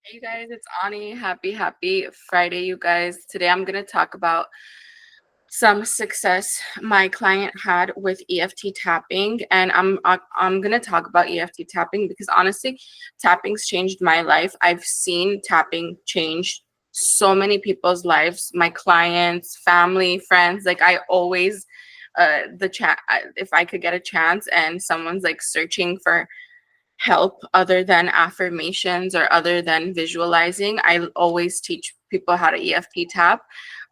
Hey you guys, it's Ani. Happy Friday, you guys. Today I'm going to talk about some success my client had with EFT tapping, and I'm going to talk about EFT tapping because honestly, tapping's changed my life. I've seen tapping change so many people's lives, my clients, family, friends. Like I always the chat if I could get a chance and someone's like searching for help other than affirmations or other than visualizing, I always teach people how to EFT tap.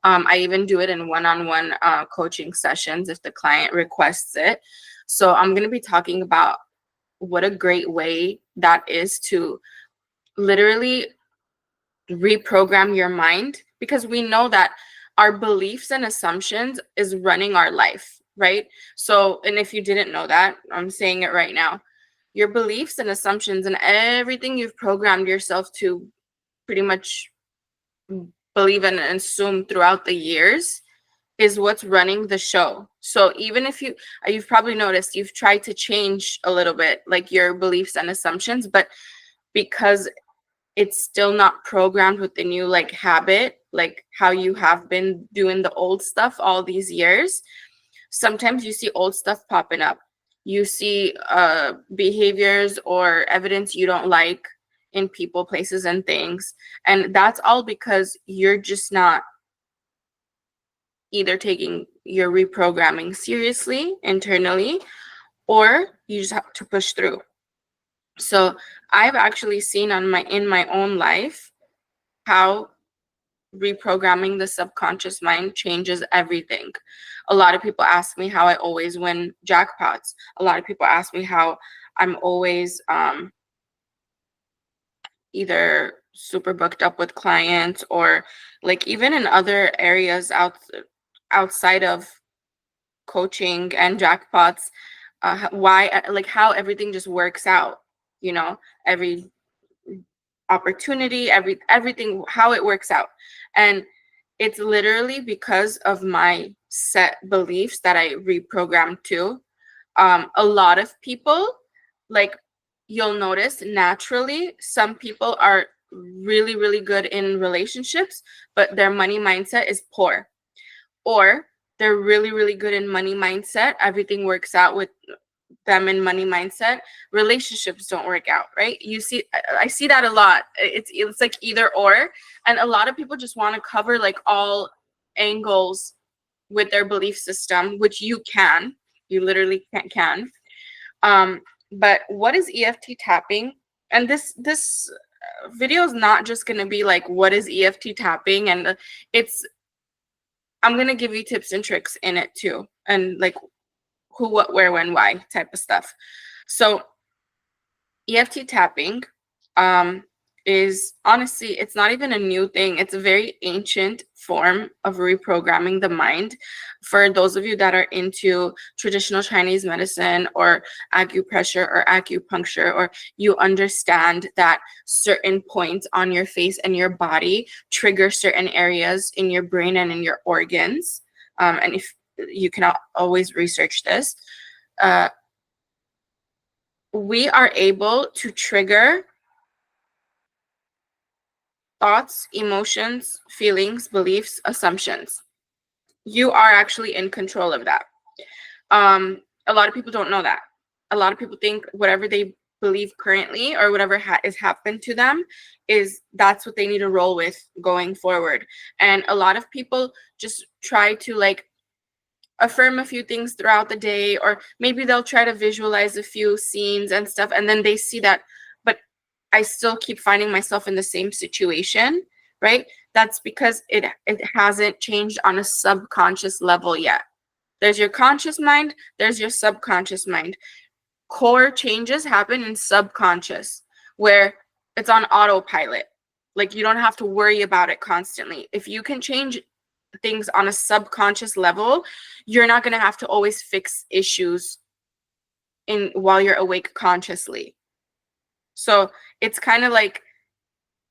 I even do it in one-on-one coaching sessions if the client requests it. So I'm going to be talking about what a great way that is to literally reprogram your mind, because we know that our beliefs and assumptions is running our life, right? So, and if you didn't know that, I'm saying it right now. Your beliefs and assumptions and everything you've programmed yourself to pretty much believe and assume throughout the years is what's running the show. So even if you've probably noticed you've tried to change a little bit like your beliefs and assumptions, but because it's still not programmed with the new like habit, like how you have been doing the old stuff all these years, sometimes you see old stuff popping up. You see behaviors or evidence you don't like in people, places, and things. And that's all because you're just not either taking your reprogramming seriously internally, or you just have to push through. So I've actually seen in my own life how reprogramming the subconscious mind changes everything. A lot of people ask me how I always win jackpots. A lot of people ask me how I'm always either super booked up with clients, or like even in other areas outside of coaching and jackpots, why, like how everything just works out, every opportunity, everything, how it works out. And it's literally because of my set beliefs that I reprogrammed to. A lot of people, like, you'll notice naturally some people are really really good in relationships, but their money mindset is poor. Or they're really really good in money mindset, everything works out with them in money mindset, relationships don't work out, right? I see that a lot. It's like either or. And a lot of people just want to cover like all angles with their belief system, which you literally can. But what is EFT tapping? And this video is not just going to be like what is EFT tapping, and it's I'm going to give you tips and tricks in it too, and like who, what, where, when, why type of stuff. So EFT tapping is honestly, it's not even a new thing. It's a very ancient form of reprogramming the mind. For those of you that are into traditional Chinese medicine or acupressure or acupuncture, or you understand that certain points on your face and your body trigger certain areas in your brain and in your organs. And if you can always research this, we are able to trigger thoughts, emotions, feelings, beliefs, assumptions. You are actually in control of that. A lot of people don't know that. A lot of people think whatever they believe currently or whatever has happened to them that's what they need to roll with going forward. And a lot of people just try to like affirm a few things throughout the day, or maybe they'll try to visualize a few scenes and stuff, and then they see that, but I still keep finding myself in the same situation, right? That's because it hasn't changed on a subconscious level yet. There's your conscious mind, there's your subconscious mind. Core changes happen in subconscious, where it's on autopilot. Like you don't have to worry about it constantly. If you can change things on a subconscious level, you're not going to have to always fix issues while you're awake consciously. So it's kind of like,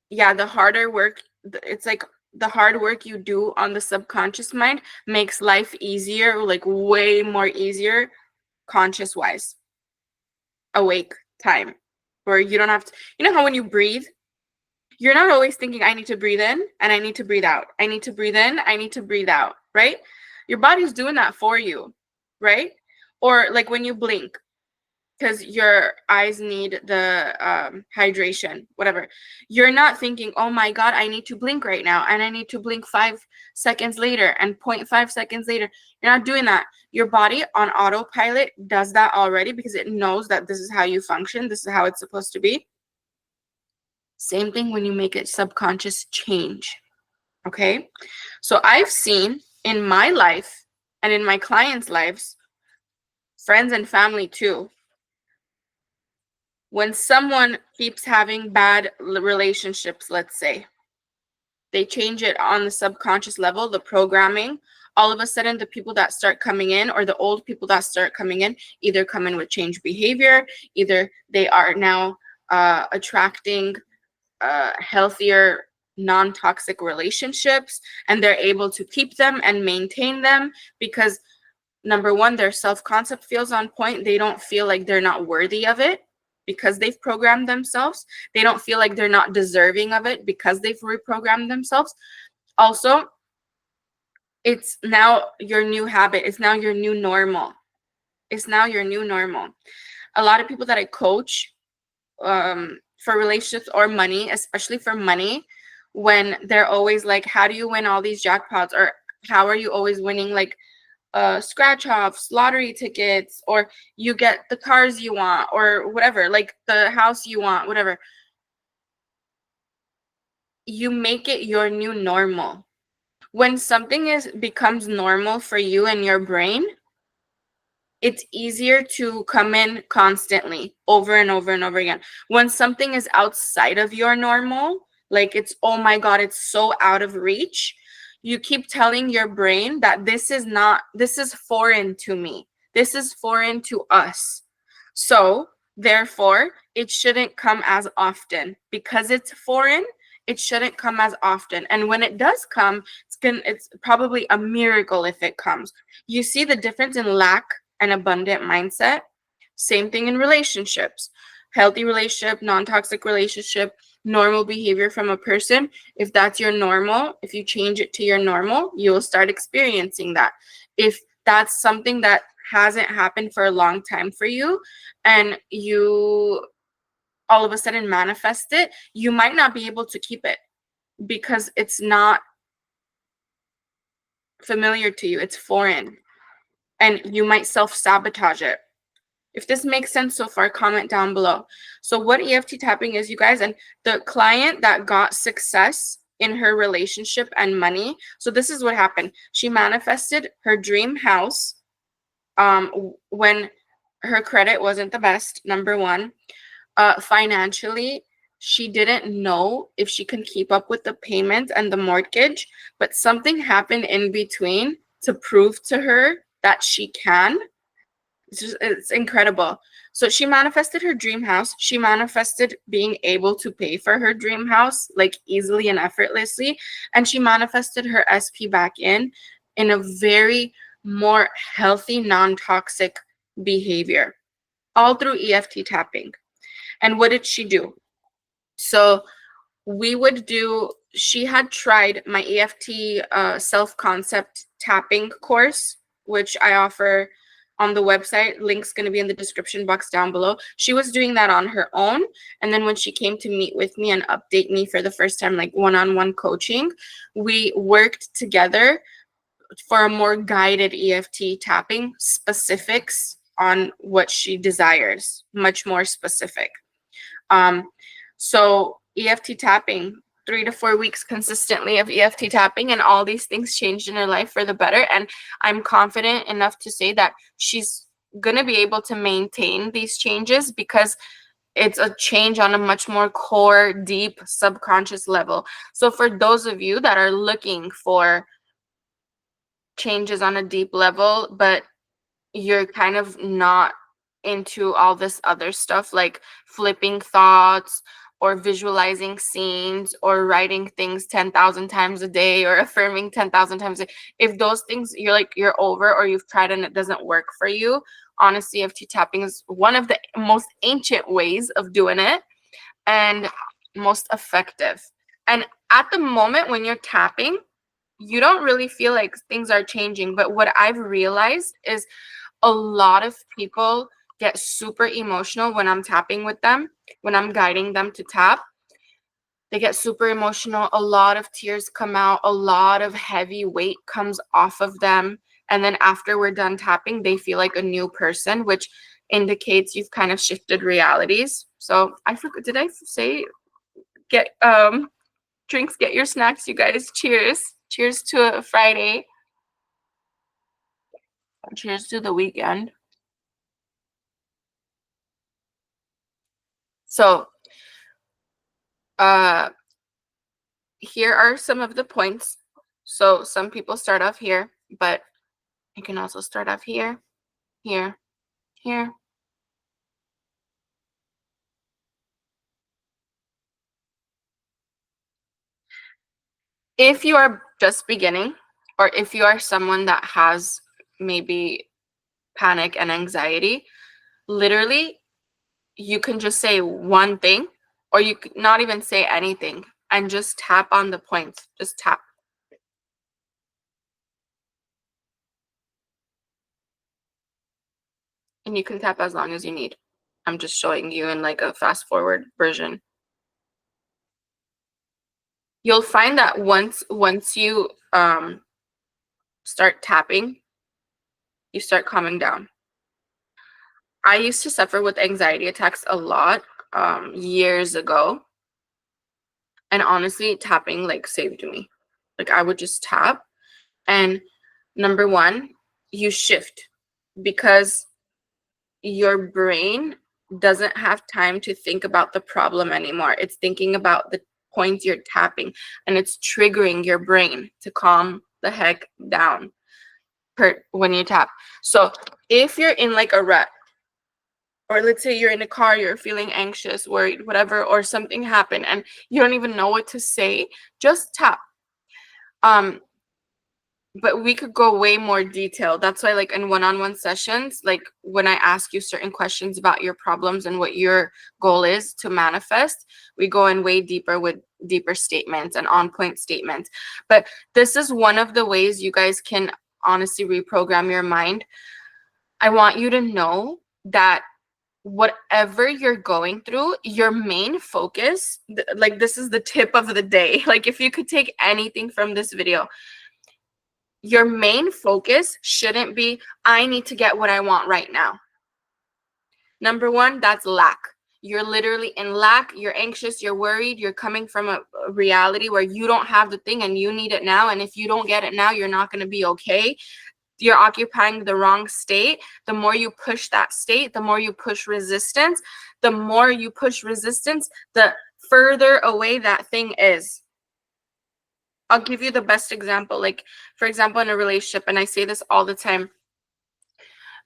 yeah, the harder work, it's like the hard work you do on the subconscious mind makes life easier, like way more easier, conscious wise, awake time, where you don't have to, how when you breathe, you're not always thinking, I need to breathe in and I need to breathe out. I need to breathe in, I need to breathe out, right? Your body's doing that for you, right? Or like when you blink, because your eyes need the hydration, whatever. You're not thinking, oh my God, I need to blink right now, and I need to blink 5 seconds later and 0.5 seconds later. You're not doing that. Your body on autopilot does that already because it knows that this is how you function. This is how it's supposed to be. Same thing when you make a subconscious change, okay? So I've seen in my life and in my clients' lives, friends and family too, when someone keeps having bad relationships, let's say, they change it on the subconscious level, the programming, all of a sudden the people that start coming in, or the old people that start coming in, either come in with changed behavior, either they are now attracting healthier, non-toxic relationships, and they're able to keep them and maintain them because, number one, their self-concept feels on point. They don't feel like they're not worthy of it because they've programmed themselves. They don't feel like they're not deserving of it because they've reprogrammed themselves. Also, it's now your new habit. It's now your new normal. It's now your new normal. A lot of people that I coach for relationships or money, especially for money, when they're always like, how do you win all these jackpots? Or how are you always winning like scratch offs, lottery tickets, or you get the cars you want, or whatever, like the house you want, whatever. You make it your new normal. When something becomes normal for you and your brain, it's easier to come in constantly over and over and over again. When something is outside of your normal, like it's, oh my God, it's so out of reach, you keep telling your brain that this is foreign to me. This is foreign to us. So therefore, it shouldn't come as often. Because it's foreign, it shouldn't come as often. And when it does come, it's probably a miracle if it comes. You see the difference in lack and abundant mindset? Same thing in relationships. Healthy relationship, non-toxic relationship, normal behavior from a person. If that's your normal, if you change it to your normal, you will start experiencing that. If that's something that hasn't happened for a long time for you and you all of a sudden manifest it, you might not be able to keep it because it's not familiar to you. It's foreign. And you might self-sabotage it. If this makes sense so far, comment down below. So what EFT tapping is, you guys, and the client that got success in her relationship and money, so this is what happened. She manifested her dream house when her credit wasn't the best, number one. Financially, she didn't know if she can keep up with the payments and the mortgage, but something happened in between to prove to her that she can. It's incredible. So she manifested her dream house. She manifested being able to pay for her dream house like easily and effortlessly. And she manifested her SP back in a very more healthy, non-toxic behavior, all through EFT tapping. And what did she do? So she had tried my EFT self-concept tapping course, which I offer on the website. Link's going to be in the description box down below. She was doing that on her own. And then when she came to meet with me and update me for the first time, like one-on-one coaching, we worked together for a more guided EFT tapping, specifics on what she desires, much more specific. So EFT tapping, 3 to 4 weeks consistently of EFT tapping, and all these things changed in her life for the better. And I'm confident enough to say that she's going to be able to maintain these changes because it's a change on a much more core, deep, subconscious level. So for those of you that are looking for changes on a deep level, but you're kind of not into all this other stuff like flipping thoughts or visualizing scenes or writing things 10,000 times a day or affirming 10,000 times a day. If those things you're over or you've tried and it doesn't work for you, honestly, EFT tapping is one of the most ancient ways of doing it. And most effective. And at the moment when you're tapping, you don't really feel like things are changing. But what I've realized is a lot of people get super emotional when I'm tapping with them, when I'm guiding them to tap. They get super emotional. A lot of tears come out. A lot of heavy weight comes off of them. And then after we're done tapping, they feel like a new person, which indicates you've kind of shifted realities. So I forgot, did I say get drinks, get your snacks, you guys. Cheers. Cheers to a Friday. Cheers to the weekend. So here are some of the points. So some people start off here, but you can also start off here, here, here. If you are just beginning, or if you are someone that has maybe panic and anxiety, literally you can just say one thing, or you could not even say anything and just tap on the points. Just tap. And you can tap as long as you need. I'm just showing you in like a fast forward version. You'll find that once you start tapping, you start calming down. I used to suffer with anxiety attacks a lot years ago. And honestly, tapping like saved me. Like I would just tap. And number one, you shift because your brain doesn't have time to think about the problem anymore. It's thinking about the points you're tapping, and it's triggering your brain to calm the heck down when you tap. So if you're in like a rut, or let's say you're in a car, you're feeling anxious, worried, whatever, or something happened and you don't even know what to say, just tap. But we could go way more detailed. That's why like in one-on-one sessions, like when I ask you certain questions about your problems and what your goal is to manifest, we go in way deeper with deeper statements and on-point statements. But this is one of the ways you guys can honestly reprogram your mind. I want you to know that whatever you're going through, your main focus, like this is the tip of the day. Like if you could take anything from this video, your main focus shouldn't be, I need to get what I want right now. Number one, that's lack. You're literally in lack. You're anxious. You're worried. You're coming from a reality where you don't have the thing and you need it now. And if you don't get it now, you're not going to be okay. You're occupying the wrong state. The more you push that state, the more you push resistance. The more you push resistance, the further away that thing is. I'll give you the best example. Like, for example, in a relationship, and I say this all the time.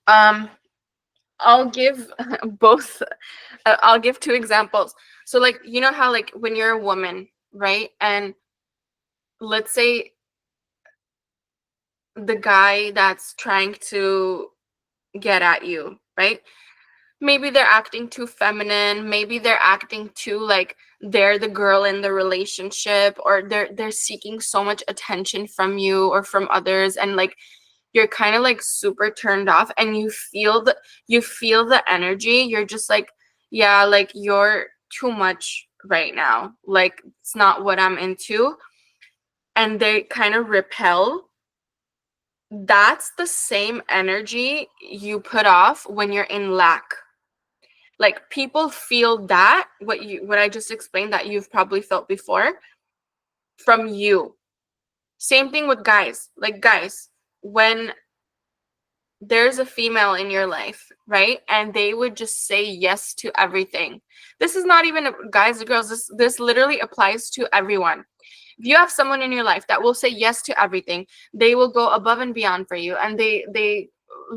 I'll give both. I'll give two examples. So, like, you know how, like, when you're a woman, right? And let's say the guy that's trying to get at you, right? Maybe they're acting too feminine. Maybe they're acting too like they're the girl in the relationship, or they're seeking so much attention from you or from others, and like you're kind of like super turned off, and you feel the energy. You're just like, yeah, like you're too much right now. Like it's not what I'm into, and they kind of repel. That's the same energy you put off when you're in lack. Like people feel that what I just explained that you've probably felt before from you. Same thing with guys. Like guys, when there's a female in your life, right? And they would just say yes to everything. This is not even guys or girls. This literally applies to everyone. If you have someone in your life that will say yes to everything, they will go above and beyond for you, and they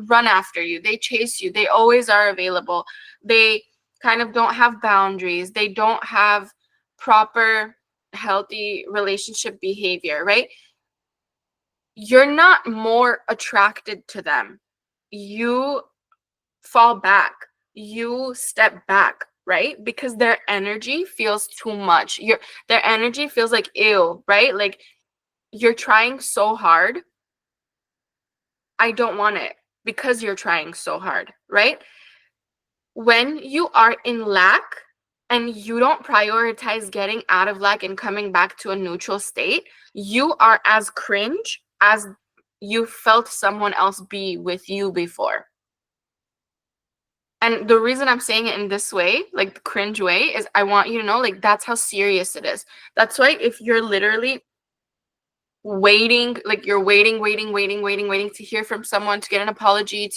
run after you, they chase you, they always are available, they kind of don't have boundaries, they don't have proper healthy relationship behavior, right? You're not more attracted to them. You fall back, you step back, right? Because their energy feels too much. Their energy feels like ew, right? Like you're trying so hard. I don't want it because you're trying so hard, right? When you are in lack and you don't prioritize getting out of lack and coming back to a neutral state, you are as cringe as you felt someone else be with you before. And the reason I'm saying it in this way, like the cringe way, is I want you to know, like, that's how serious it is. That's why if you're literally waiting, like you're waiting to hear from someone, to get an apology,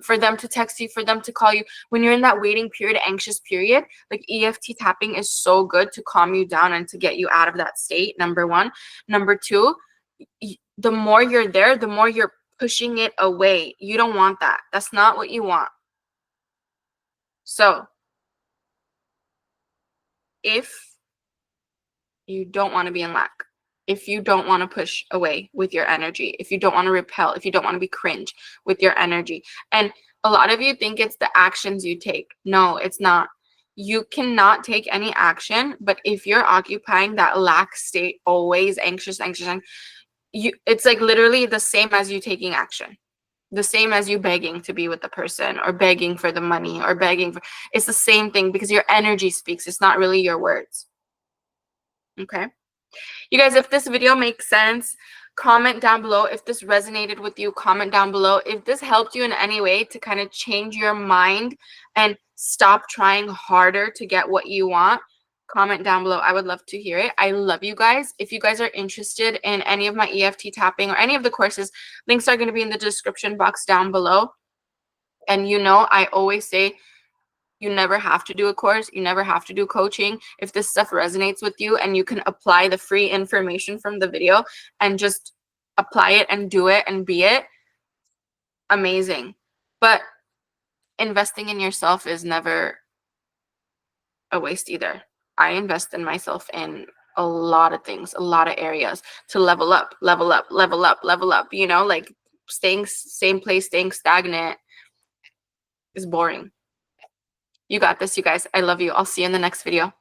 for them to text you, for them to call you, when you're in that waiting period, anxious period, like EFT tapping is so good to calm you down and to get you out of that state, number one. Number two, the more you're there, the more you're pushing it away. You don't want that. That's not what you want. So if you don't want to be in lack, if you don't want to push away with your energy, if you don't want to repel, if you don't want to be cringe with your energy, and a lot of you think it's the actions you take. No, it's not. You cannot take any action, but if you're occupying that lack state, always anxious, it's like literally the same as you taking action. The same as you begging to be with the person, or begging for the money, or it's the same thing, because your energy speaks. It's not really your words. Okay. You guys, if this video makes sense, comment down below. If this resonated with you, comment down below. If this helped you in any way to kind of change your mind and stop trying harder to get what you want, comment down below. I would love to hear it. I love you guys. If you guys are interested in any of my EFT tapping or any of the courses, links are going to be in the description box down below. And I always say, you never have to do a course. You never have to do coaching. If this stuff resonates with you and you can apply the free information from the video and just apply it and do it and be it, amazing. But investing in yourself is never a waste either. I invest in myself in a lot of things, a lot of areas to level up. Like staying same place, staying stagnant is boring. You got this, you guys. I love you. I'll see you in the next video.